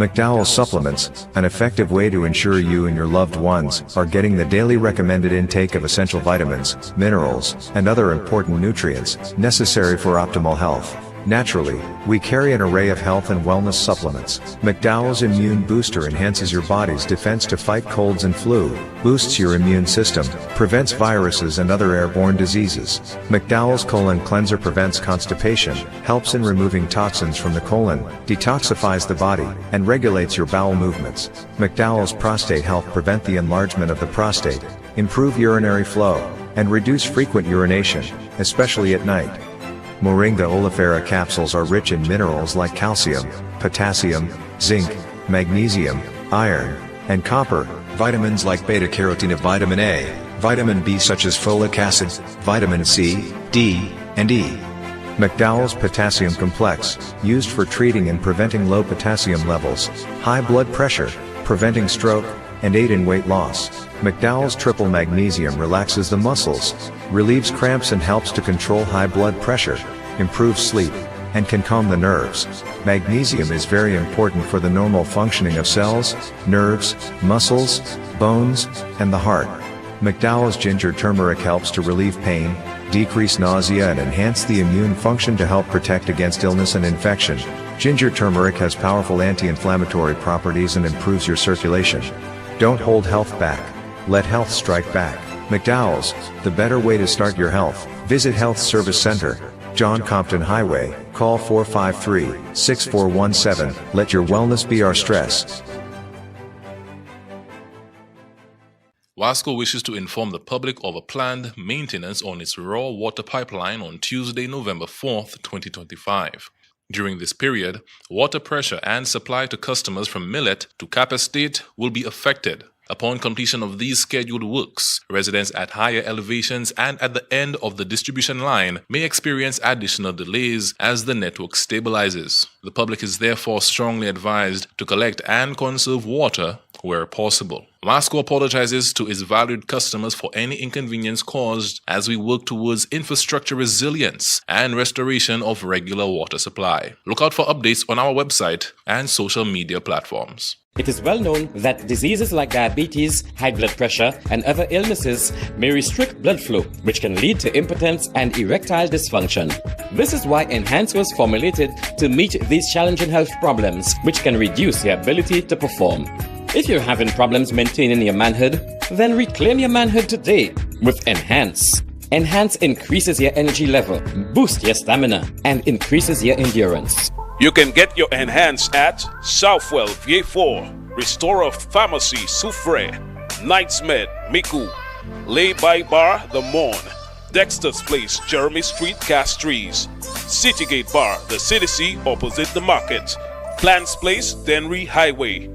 McDowell's supplements, an effective way to ensure you and your loved ones are getting the daily recommended intake of essential vitamins, minerals, and other important nutrients necessary for optimal health. Naturally, we carry an array of health and wellness supplements. McDowell's Immune Booster enhances your body's defense to fight colds and flu, boosts your immune system, prevents viruses and other airborne diseases. McDowell's Colon Cleanser prevents constipation, helps in removing toxins from the colon, detoxifies the body, and regulates your bowel movements. McDowell's Prostate Health prevent the enlargement of the prostate, improve urinary flow, and reduce frequent urination, especially at night. Moringa oleifera capsules are rich in minerals like calcium, potassium, zinc, magnesium, iron, and copper, vitamins like beta-carotene, vitamin A, vitamin B such as folic acid, vitamin C, D, and E. McDowell's Potassium Complex, used for treating and preventing low potassium levels, high blood pressure, preventing stroke, and aid in weight loss. McDowell's Triple Magnesium relaxes the muscles, relieves cramps and helps to control high blood pressure, improves sleep, and can calm the nerves. Magnesium is very important for the normal functioning of cells, nerves, muscles, bones, and the heart. McDowell's Ginger Turmeric helps to relieve pain, decrease nausea and enhance the immune function to help protect against illness and infection. Ginger turmeric has powerful anti-inflammatory properties and improves your circulation. Don't hold health back. Let health strike back. McDowell's, the better way to start your health. Visit Health Service Center, John Compton Highway, call 453-6417. Let your wellness be our stress. Wasco wishes to inform the public of a planned maintenance on its raw water pipeline on Tuesday, November 4th, 2025. During this period, water pressure and supply to customers from Millet to Cap Estate will be affected. Upon completion of these scheduled works, residents at higher elevations and at the end of the distribution line may experience additional delays as the network stabilizes. The public is therefore strongly advised to collect and conserve water where possible. Wasco apologizes to its valued customers for any inconvenience caused as we work towards infrastructure resilience and restoration of regular water supply. Look out for updates on our website and social media platforms. It is well known that diseases like diabetes, high blood pressure, and other illnesses may restrict blood flow, which can lead to impotence and erectile dysfunction. This is why Enhance was formulated to meet these challenging health problems, which can reduce your ability to perform. If you're having problems maintaining your manhood, then reclaim your manhood today with Enhance. Enhance increases your energy level, boosts your stamina, and increases your endurance. You can get your Enhance at Southwell VA4, Restorer Pharmacy Soufre, Knights Med Miku, Lay By Bar The Morn, Dexter's Place Jeremy Street Castries, Citygate Bar The City opposite the market, Plants Place Denry Highway,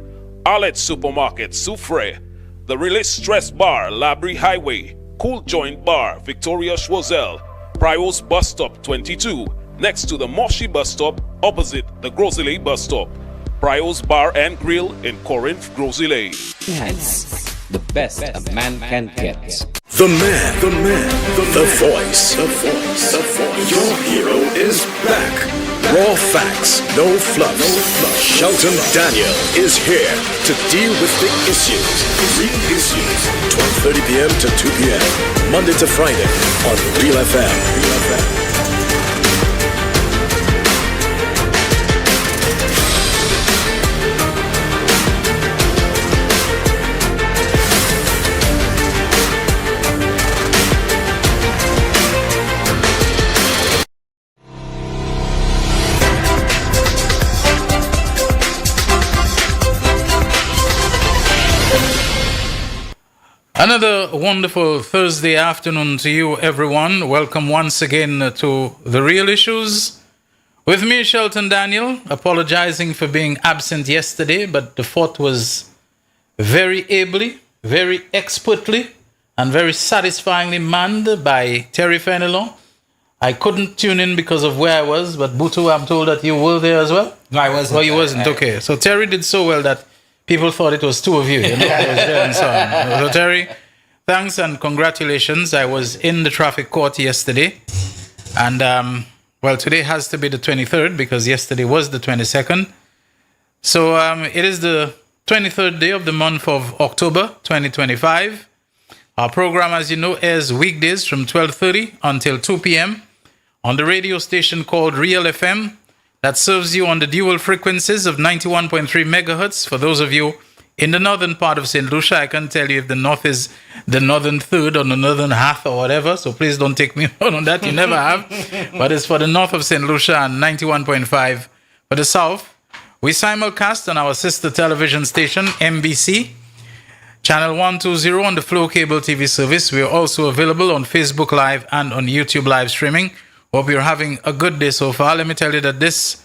Arlette Supermarket Soufre, The Release Stress Bar Labrie Highway, Cool Joint Bar Victoria Schwazel, Prios Bus Stop 22, next to the Moshi Bus Stop opposite the Grosile Bus Stop. Prios Bar and Grill in Corinth, Grosile. Enhance, the best a man can get. The man, the voice. Your hero is back. Raw facts, no fluffs. Shelton Daniel is here to deal with the issues. Real issues. 12:30 p.m. to 2 p.m. Monday to Friday on Real FM. Another wonderful Thursday afternoon to you, everyone. Welcome once again to The Real Issues. With me, Shelton Daniel, apologizing for being absent yesterday, but the fort was very ably, very expertly, and very satisfyingly manned by Terry Fenelon. I couldn't tune in because of where I was, but Butu, I'm told that you were there as well? No, I wasn't. Oh, you wasn't? Okay. So Terry did so well that people thought it was two of you. You know? It was there and so on. So Terry, thanks and congratulations. I was in the traffic court yesterday. And, well, today has to be the 23rd because yesterday was the 22nd. So it is the 23rd day of the month of October 2025. Our program, as you know, airs weekdays from 12:30 until 2 p.m. on the radio station called Real FM that serves you on the dual frequencies of 91.3 megahertz. For those of you in the northern part of St. Lucia, I can't tell you if the north is the northern third or the northern half or whatever, so please don't take me on that. You never have. But it's for the north of St. Lucia and 91.5 for the south. We simulcast on our sister television station, MBC, channel 120 on the Flow Cable TV service. We are also available on Facebook Live and on YouTube live streaming. Hope you're having a good day so far. Let me tell you that this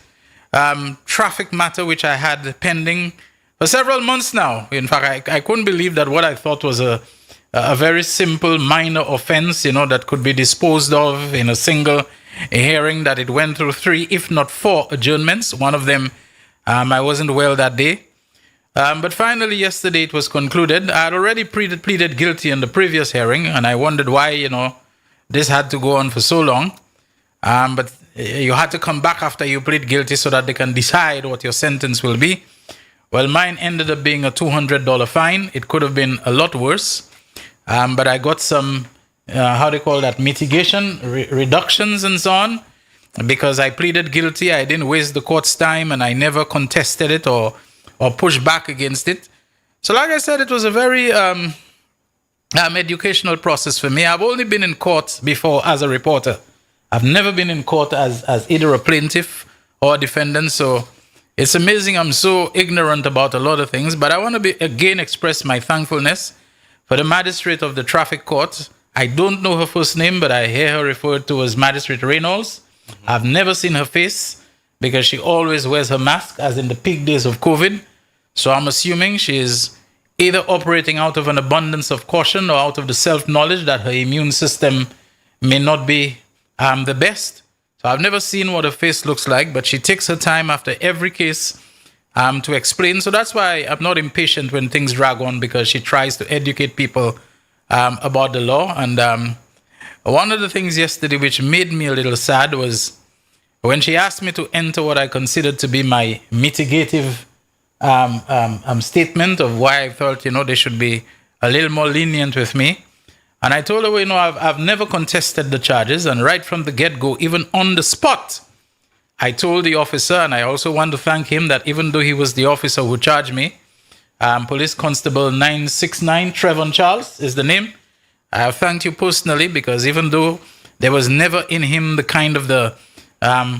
traffic matter, which I had pending for several months now, in fact, I couldn't believe that what I thought was a very simple minor offense, that could be disposed of in a single hearing, that it went through 3, if not 4 adjournments. One of them, I wasn't well that day. But finally, yesterday it was concluded. I had already pleaded guilty in the previous hearing, and I wondered why, this had to go on for so long. But you had to come back after you plead guilty so that they can decide what your sentence will be. Well, mine ended up being a $200 fine. It could have been a lot worse. But I got some, mitigation, reductions and so on. Because I pleaded guilty, I didn't waste the court's time, and I never contested it or pushed back against it. So like I said, it was a very educational process for me. I've only been in court before as a reporter. I've never been in court as either a plaintiff or a defendant. So it's amazing. I'm so ignorant about a lot of things. But I want to again express my thankfulness for the magistrate of the traffic court. I don't know her first name, but I hear her referred to as Magistrate Reynolds. I've never seen her face because she always wears her mask, as in the peak days of COVID. So I'm assuming she is either operating out of an abundance of caution or out of the self-knowledge that her immune system may not be the best. So I've never seen what her face looks like, but she takes her time after every case to explain. So that's why I'm not impatient when things drag on, because she tries to educate people about the law. And one of the things yesterday which made me a little sad was when she asked me to enter what I considered to be my mitigative statement of why I felt, they should be a little more lenient with me. And I told her, I've never contested the charges. And right from the get-go, even on the spot, I told the officer, and I also want to thank him, that even though he was the officer who charged me, Police Constable 969, Trevon Charles is the name. I have thanked you personally, because even though there was never in him the kind of the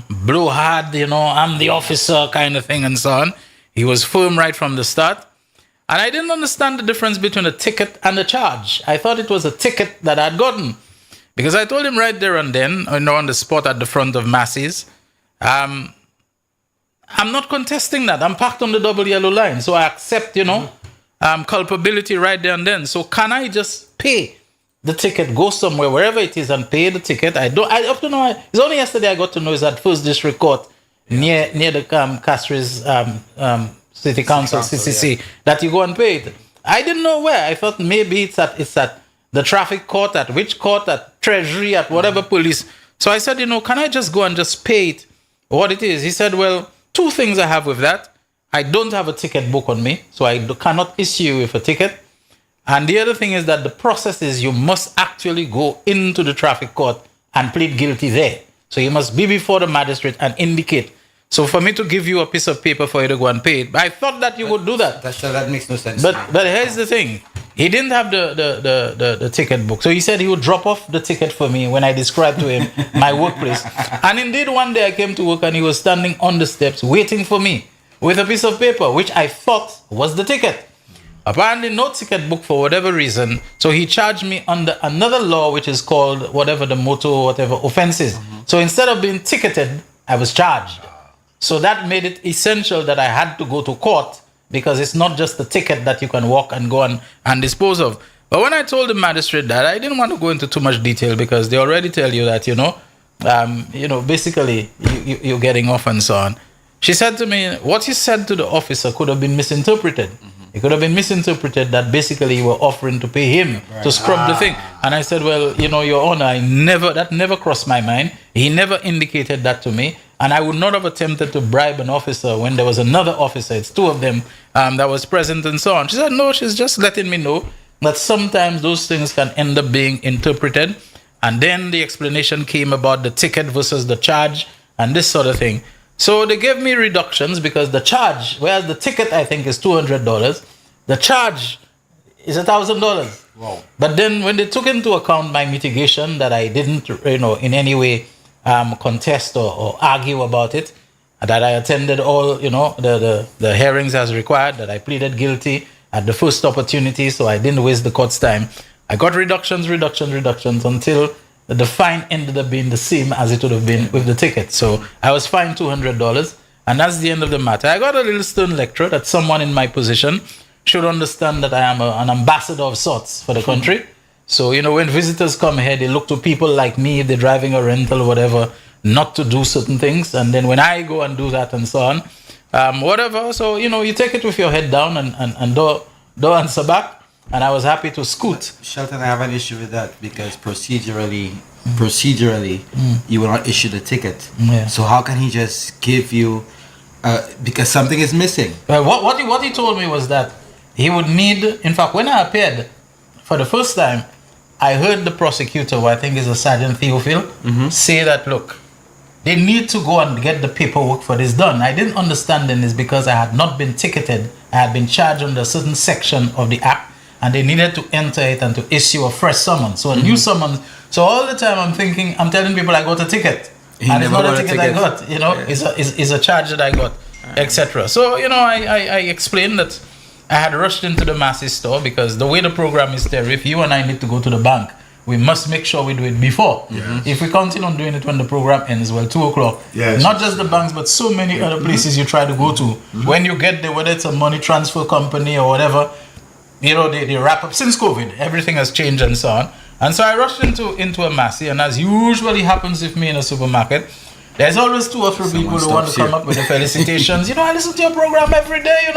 blowhard, I'm the officer kind of thing and so on, he was firm right from the start. And I didn't understand the difference between a ticket and a charge. I thought it was a ticket that I'd gotten, because I told him right there and then, on the spot at the front of Massey's, I'm not contesting that. I'm parked on the double yellow line, so I accept, culpability right there and then. So can I just pay the ticket, go somewhere, wherever it is, and pay the ticket? I up to know. It's only yesterday I got to know is at First District Court near the Castries City Council, CCC, that you go and pay it. I didn't know where. I thought maybe it's at the traffic court, at which court, at Treasury, at whatever police. So I said, can I just go and just pay it what it is? He said, well, 2 things I have with that. I don't have a ticket book on me, so I cannot issue you with a ticket. And the other thing is that the process is you must actually go into the traffic court and plead guilty there. So you must be before the magistrate and indicate. So for me to give you a piece of paper for you to go and pay it, I thought that you would do that. That makes no sense. But here's the thing. He didn't have the ticket book. So he said he would drop off the ticket for me when I described to him my workplace. And indeed, one day I came to work and he was standing on the steps waiting for me with a piece of paper, which I thought was the ticket. Apparently no ticket book for whatever reason. So he charged me under another law, which is called whatever the motor, whatever offenses. So instead of being ticketed, I was charged. So that made it essential that I had to go to court, because it's not just the ticket that you can walk and go and dispose of. But when I told the magistrate that, I didn't want to go into too much detail, because they already tell you that, basically you're getting off and so on. She said to me, what you said to the officer could have been misinterpreted. It could have been misinterpreted that basically you were offering to pay him to scrub the thing. And I said, well, Your Honor, that never crossed my mind. He never indicated that to me. And I would not have attempted to bribe an officer when there was another officer, it's two of them, that was present and so on. She said, no, she's just letting me know that sometimes those things can end up being interpreted. And then the explanation came about the ticket versus the charge and this sort of thing. So they gave me reductions because the charge, whereas the ticket I think is $200, the charge is $1,000. Wow. But then when they took into account my mitigation that I didn't, in any way contest or argue about it, that I attended all, the hearings as required, that I pleaded guilty at the first opportunity, so I didn't waste the court's time. I got reductions until the fine ended up being the same as it would have been with the ticket. So I was fined $200, and that's the end of the matter. I got a little stern lecture that someone in my position should understand that I am an ambassador of sorts for the country. So, when visitors come here, they look to people like me, if they're driving a rental or whatever, not to do certain things. And then when I go and do that and so on, whatever. So, you take it with your head down and don't answer back. And I was happy to scoot. Shelton, I have an issue with that because procedurally, you will not issue the ticket. Yeah. So how can he just give you, because something is missing? What he told me was that he would need, in fact, when I appeared for the first time, I heard the prosecutor, who I think is a Sergeant Theophil, say that, look, they need to go and get the paperwork for this done. I didn't understand then is because I had not been ticketed. I had been charged under a certain section of the act, and they needed to enter it and to issue a fresh summons. So a new summons. So all the time I'm telling people I got a ticket. And it's not a ticket I got, it's a charge that I got, etc. So, I explained that I had rushed into the Massey store because the way the program is there, if you and I need to go to the bank, we must make sure we do it before. Yes. If we continue on doing it when the program ends, 2 o'clock, not just the banks, but so many other places you try to go to. When you get there, whether it's a money transfer company or whatever, they wrap up. Since COVID, everything has changed and so on. And so I rushed into a Massey, and as usually happens with me in a supermarket, there's always 2 or 3 people who want to come up with the felicitations. I listen to your program every day,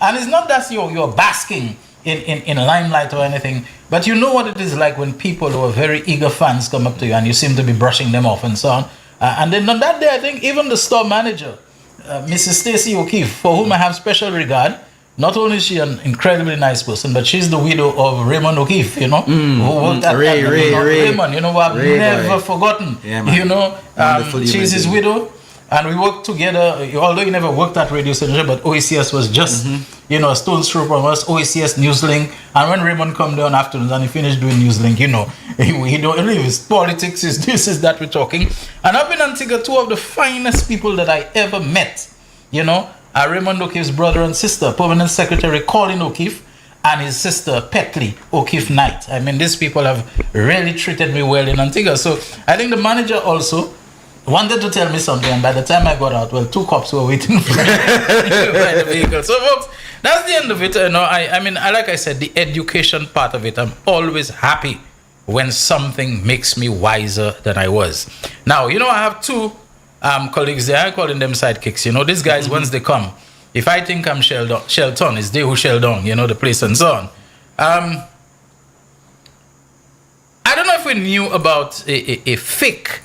And it's not that you're basking in limelight or anything, but you know what it is like when people who are very eager fans come up to you and you seem to be brushing them off and so on. And then on that day, I think even the store manager, Mrs. Stacy O'Keefe, for whom I have special regard, not only is she an incredibly nice person, but she's the widow of Raymond O'Keefe, who worked at Raymond, who I've never forgotten. She's his widow. And we worked together, although he never worked at Radio Station, but OACS was just, a stone's throw from us, OACS Newslink. And when Raymond come down afternoons and he finished doing Newslink, he don't leave his politics, is this, is that we're talking. And up in Antigua, 2 of the finest people that I ever met, are Raymond O'Keefe's brother and sister, Permanent Secretary Colin O'Keefe, and his sister, Petley O'Keefe Knight. I mean, these people have really treated me well in Antigua. So I think the manager also wanted to tell me something, and by the time I got out, 2 cops were waiting for me by the vehicle. So, folks, that's the end of it. Like I said, the education part of it, I'm always happy when something makes me wiser than I was. Now, I have 2 colleagues there. I'm calling them sidekicks. These guys, once they come, if I think I'm Shelton, it's they who shell down, the place and so on. I don't know if we knew about a fake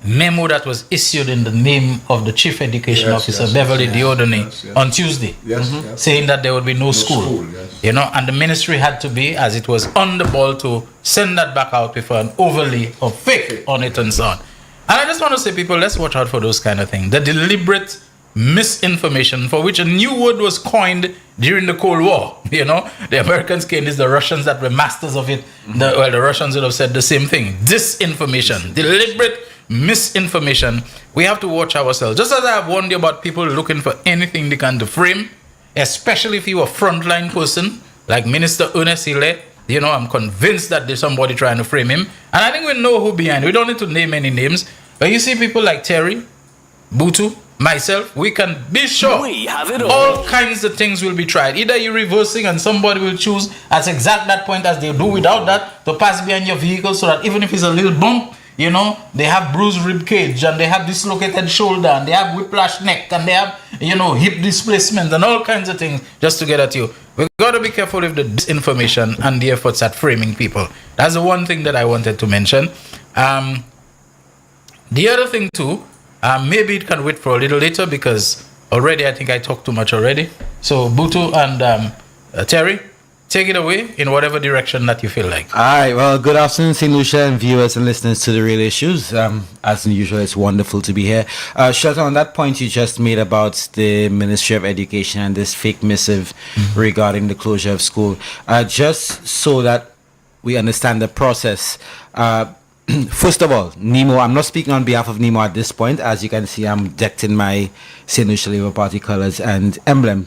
memo that was issued in the name of the Chief Education Officer, Beverly Diodone, on Tuesday, saying that there would be no school. And the ministry had to be, as it was on the ball, to send that back out with an overlay of fake on it and so on. And I just want to say, people, let's watch out for those kind of things. The deliberate misinformation, for which a new word was coined during the Cold War. The Americans came, it's the Russians that were masters of it. The Russians would have said the same thing. Disinformation, deliberate misinformation. We have to watch ourselves. Just as I have warned you about people looking for anything they can to frame, especially if you're a frontline person like Minister Ernest Hille, I'm convinced that there's somebody trying to frame him. And I think we know who behind. We don't need to name any names. But you see people like Terry, Butu, myself, we can be sure We have it all kinds of things will be tried. Either you're reversing and somebody will choose at exact that point as they do without that to pass behind your vehicle, so that even if it's a little bump, they have bruised rib cage, and they have dislocated shoulder, and they have whiplash neck, and they have, hip displacement and all kinds of things just to get at you. We've got to be careful with the disinformation and the efforts at framing people. That's the one thing that I wanted to mention. The other thing too, Maybe it can wait for a little later because already I think I talked too much already. So Butu and Terry, take it away in whatever direction that you feel like. All right. Well, good afternoon, St. Lucia and viewers and listeners to The Real Issues. As usual, it's wonderful to be here. Shelton, on that point you just made about the Ministry of Education and this fake missive regarding the closure of school, just so that we understand the process. First of all, Nemo, I'm not speaking on behalf of Nemo at this point. As you can see, I'm decked in my St. Lucia Labour Party colors and emblem.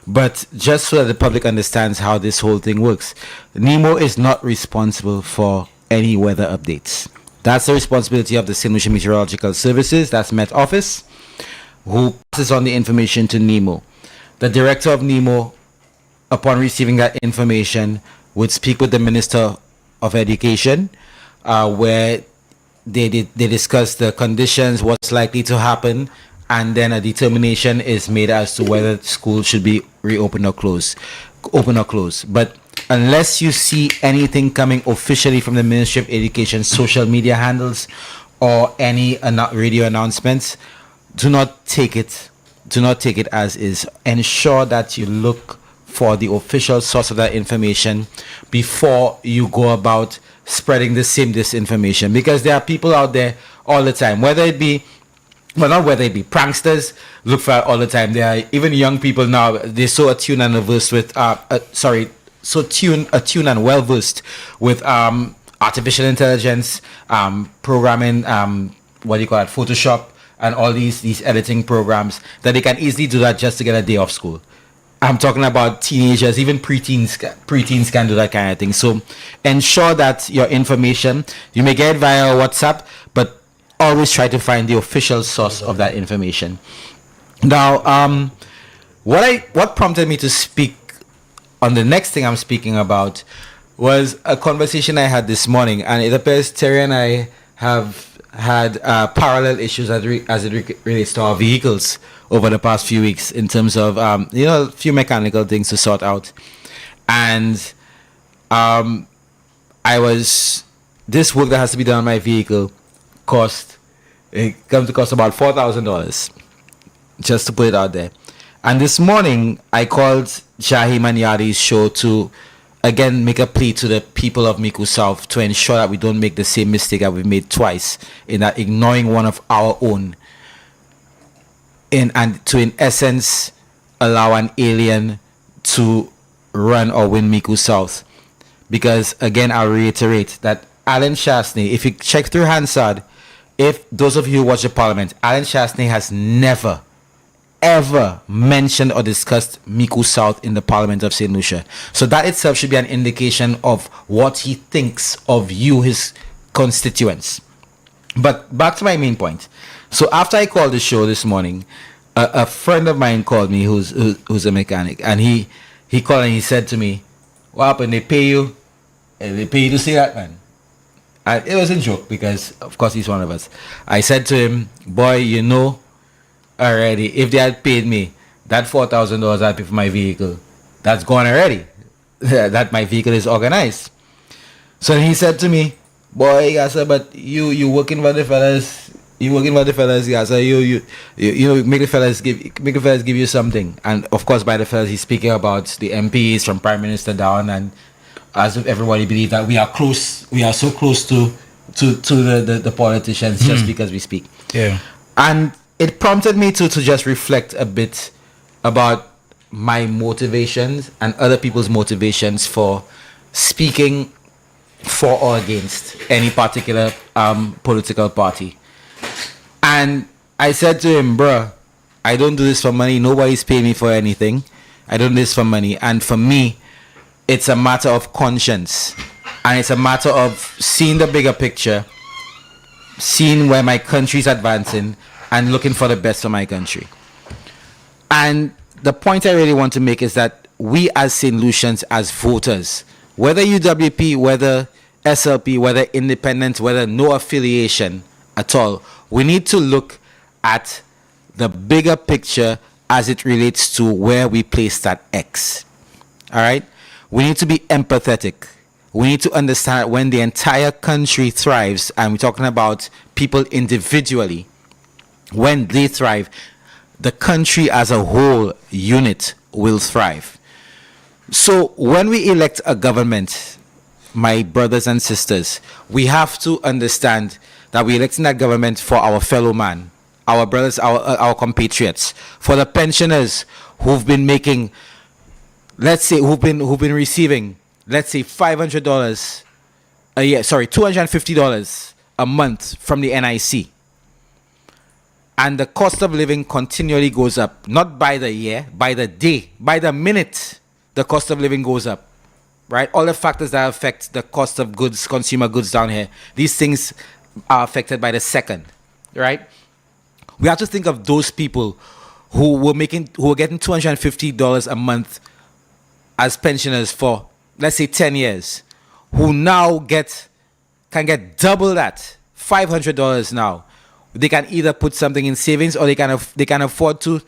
But just so that the public understands how this whole thing works, Nemo is not responsible for any weather updates. That's the responsibility of the St. Lucia Meteorological Services, that's Met Office, who passes on the information to Nemo. The director of Nemo, upon receiving that information, would speak with the Minister of Education, where they discuss the conditions, what's likely to happen, and then a determination is made as to whether school should be reopened or closed, open or closed. But unless you see anything coming officially from the Ministry of Education social media handles or any radio announcements, do not take it as is. Ensure that you look for the official source of that information before you go about spreading the same disinformation, because there are people out there all the time, whether it be pranksters, look for it all the time. There are even young people now, they're so attuned and versed with attuned and well versed with artificial intelligence, programming, Photoshop, and all these editing programs, that they can easily do that just to get a day off school. I'm talking about teenagers, even preteens can do that kind of thing. So ensure that your information, you may get it via WhatsApp, but always try to find the official source of that information. Now, what prompted me to speak on the next thing I'm speaking about was a conversation I had this morning, and it appears Terry and I have had parallel issues as it relates to our vehicles over the past few weeks, in terms of a few mechanical things to sort out. And this work that has to be done on my vehicle comes to cost about $4,000, just to put it out there. And this morning I called Jahim and Yadi's show to again make a plea to the people of Miku South to ensure that we don't make the same mistake that we've made twice, in that ignoring one of our own, in essence allow an alien to run or win Miku South. Because again, I'll reiterate that Alan Shastney, if you check through Hansard, if those of you who watch the parliament, Alan Shastney has never ever mentioned or discussed Miku South in the Parliament of St. Lucia. So that itself should be an indication of what he thinks of you, his constituents. But back to my main point. So after I called the show this morning, a friend of mine called me who's a mechanic, and he called and he said to me, "What happened? They pay you to say that, man?" And it was a joke, because of course he's one of us. I said to him, "Boy, already, if they had paid me that $4,000 I paid for my vehicle, that's gone already. That my vehicle is organized." So he said to me, "Boy, Yasa, but you working for the fellas. You working for the fellas, Yasa. You make the fellas give you something." And of course, by the fellas, he's speaking about the MPs from Prime Minister down, and as if everybody believe that we are so close to the politicians just because we speak. Yeah. And it prompted me to just reflect a bit about my motivations and other people's motivations for speaking for or against any particular political party. And I said to him, "Bruh, I don't do this for money. Nobody's paying me for anything. I don't do this for money. And for me, it's a matter of conscience. And it's a matter of seeing the bigger picture, seeing where my country's advancing, and looking for the best for my country." And the point I really want to make is that we as St. Lucians, as voters, whether UWP, whether SLP, whether independent, whether no affiliation at all, we need to look at the bigger picture as it relates to where we place that X. All right? We need to be empathetic. We need to understand when the entire country thrives, and we're talking about people individually, when they thrive, the country as a whole unit will thrive. So when we elect a government, my brothers and sisters, we have to understand that we're electing that government for our fellow man, our brothers, our compatriots, for the pensioners who've been making, let's say, who've been receiving, let's say, $500 a year, sorry, $250 a month from the NIC. And the cost of living continually goes up, not by the year, by the day, by the minute, the cost of living goes up, right? All the factors that affect the cost of goods, consumer goods down here, these things are affected by the second, right? We have to think of those people who were getting $250 a month as pensioners for, let's say, 10 years, who now can get double that, $500 now. They can either put something in savings, or they can afford to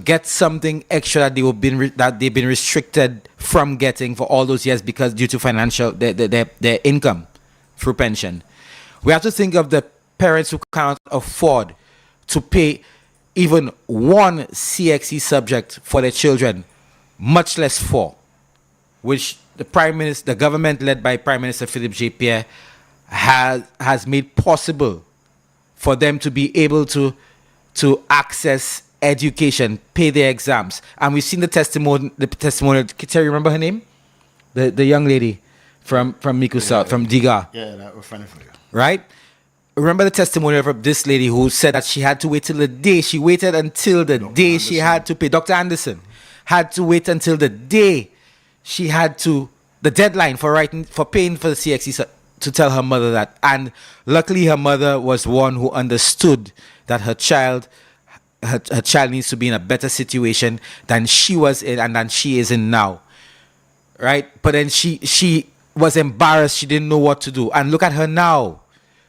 get something extra that they've been restricted from getting for all those years because due to financial their income through pension. We have to think of the parents who cannot afford to pay even one CXC subject for their children, much less four, which the government led by Prime Minister Philip J. Pierre has made possible for them to be able to access education, pay their exams. And we've seen the testimony. Terry, remember her name? The young lady from Miku South, from Diga. Yeah, that was funny for you. Right? Remember the testimony of this lady who said that she had to wait till the day. She waited until the day she had to pay. Dr. Anderson had to wait until the day she had to, the deadline for paying for the CXC to tell her mother that. And luckily her mother was one who understood that her child needs to be in a better situation than she was in and than she is in now. Right? But then she was embarrassed. She didn't know what to do. And look at her now.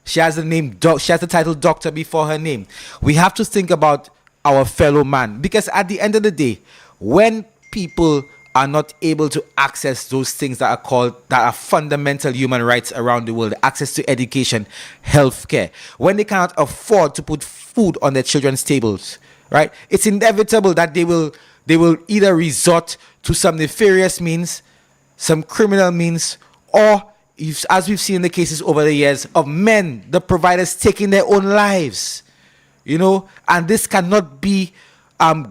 She has she has the title doctor before her name. We have to think about our fellow man, because at the end of the day, when people are not able to access those things that are fundamental human rights around the world, access to education, healthcare, when they cannot afford to put food on their children's tables, right? It's inevitable that they will either resort to some nefarious means, some criminal means, or as we've seen in the cases over the years of men, the providers taking their own lives, and this cannot be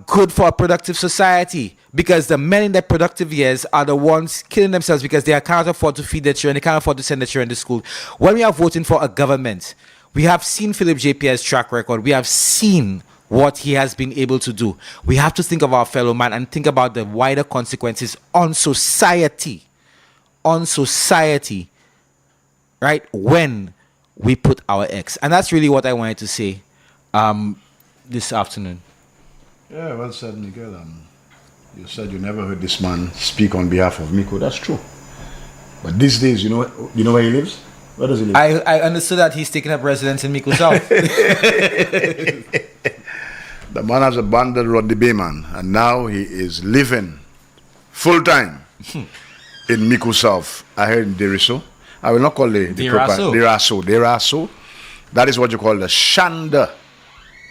good for a productive society, because the men in their productive years are the ones killing themselves because they cannot afford to feed their children, they can't afford to send their children to school. When we are voting for a government, we have seen Philip J. Pierre's track record, we have seen what he has been able to do. We have to think of our fellow man and think about the wider consequences on society, right, when we put our X. And that's really what I wanted to say this afternoon. Yeah, well said, Miguel. You said you never heard this man speak on behalf of Miku. That's true. But these days, you know where he lives? Where does he live? I understood that he's taking up residence in Miku South. The man has abandoned Rodney Bayman, and now he is living full-time in Miku South. I heard in Deriso. I will not call the proper Deraso. That is what you call the Chandler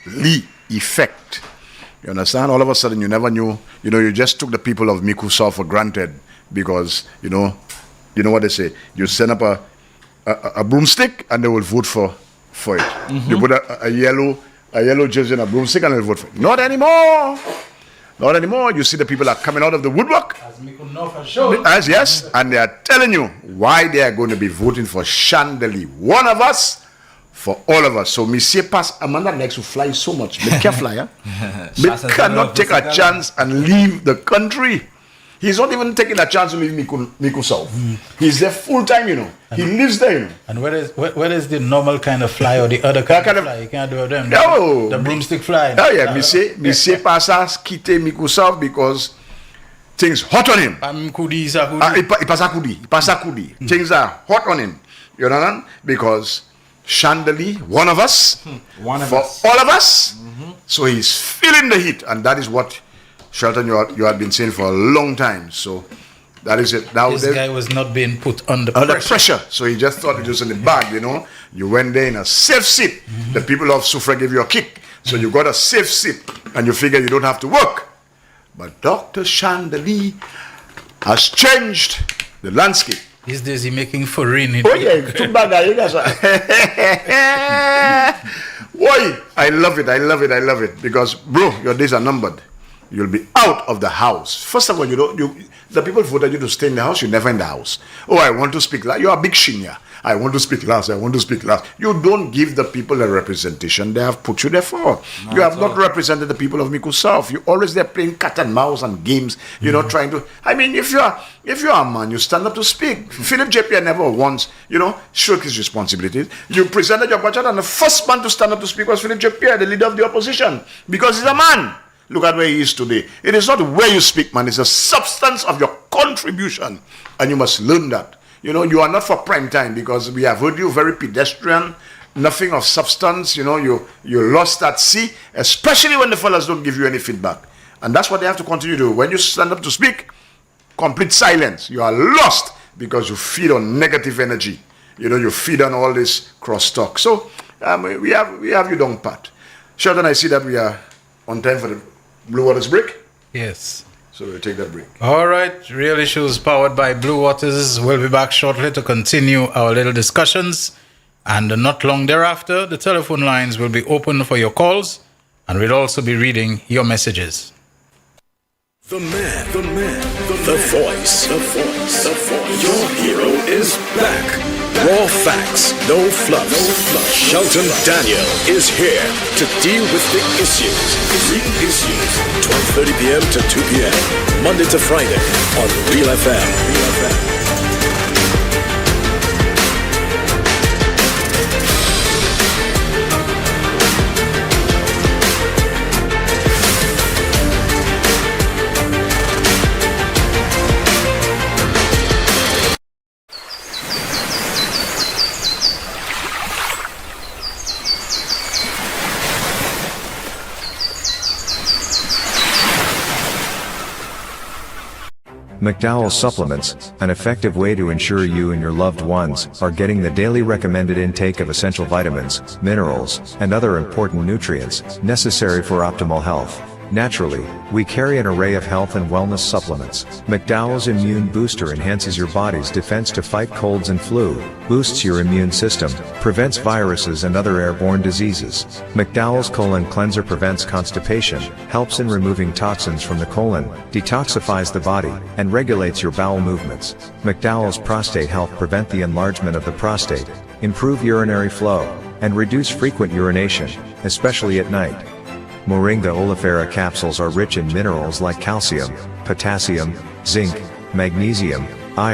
Lee effect. You understand? All of a sudden, you never knew. You just took the people of Miku South for granted because you know what they say. You send up a broomstick and they will vote for it. Mm-hmm. You put a yellow jersey and a broomstick and they'll vote for it. Not anymore. Not anymore. You see the people are coming out of the woodwork. As Miku know for sure. Yes, and they are telling you why they are going to be voting for Chandelier. One of us for all of us. So Monsieur Pass Amanda likes to fly so much. But can't fly, huh? But cannot take a chance and leave the country. He's not even taking a chance to leave Miku South. He's there full time, He lives there, And where is the normal kind of fly or the other kind of fly? You can't do them. No. The broomstick fly. Oh yeah, Monsieur Passas quitte Miku South because things hot on him. Things are hot on him. You know, because Chandelier, one of us, all of us. Mm-hmm. So he's feeling the heat, and that is what Shelton you had been saying for a long time. So that is it. Now this guy was not being put under pressure. So he just thought it was in the bag. You went there in a safe seat. Mm-hmm. The people of Sufra gave you a kick. So you got a safe seat and you figure you don't have to work. But Dr. Chandelier has changed the landscape. These days he's making foreign. Oh yeah, too bad. Boy, I love it, I love it, I love it. Because bro, your days are numbered. You'll be out of the house. First of all, the people voted you to stay in the house, you're never in the house. Oh, I want to speak last. You're a big shinya. I want to speak last. I want to speak last. You don't give the people a representation they have put you there for. You have not represented the people of Miku South. You're always there playing cat and mouse and games. You're not trying to. I mean, if you're a man, you stand up to speak. Philip J.P. never once, shirked his responsibilities. You presented your budget, and the first man to stand up to speak was Philip J.P., the leader of the opposition, because he's a man. Look at where he is today. It is not where you speak, man. It's the substance of your contribution. And you must learn that. You are not for prime time, because we have heard you very pedestrian, nothing of substance. You lost at sea, especially when the fellas don't give you any feedback. And that's what they have to continue to do. When you stand up to speak, complete silence. You are lost because you feed on negative energy. You feed on all this crosstalk. So we have you down pat. Sheldon, I see that we are on time for the Blue Waters break. Yes. So we'll take that break. All right. Real Issues powered by Blue Waters. We'll be back shortly to continue our little discussions. And not long thereafter, the telephone lines will be open for your calls. And we'll also be reading your messages. The man, the voice. Your hero is back. Raw facts, no fluff. Shelton Daniel is here to deal with the issues. Real Issues, 12:30 p.m. to 2 p.m. Monday to Friday on Real FM. McDowell Supplements, an effective way to ensure you and your loved ones are getting the daily recommended intake of essential vitamins, minerals, and other important nutrients necessary for optimal health. Naturally, we carry an array of health and wellness supplements. McDowell's Immune Booster enhances your body's defense to fight colds and flu, boosts your immune system, prevents viruses and other airborne diseases. McDowell's Colon Cleanser prevents constipation, helps in removing toxins from the colon, detoxifies the body, and regulates your bowel movements. McDowell's Prostate Health prevent the enlargement of the prostate, improve urinary flow, and reduce frequent urination, especially at night. Moringa oleifera capsules are rich in minerals like calcium, potassium, zinc, magnesium, iron,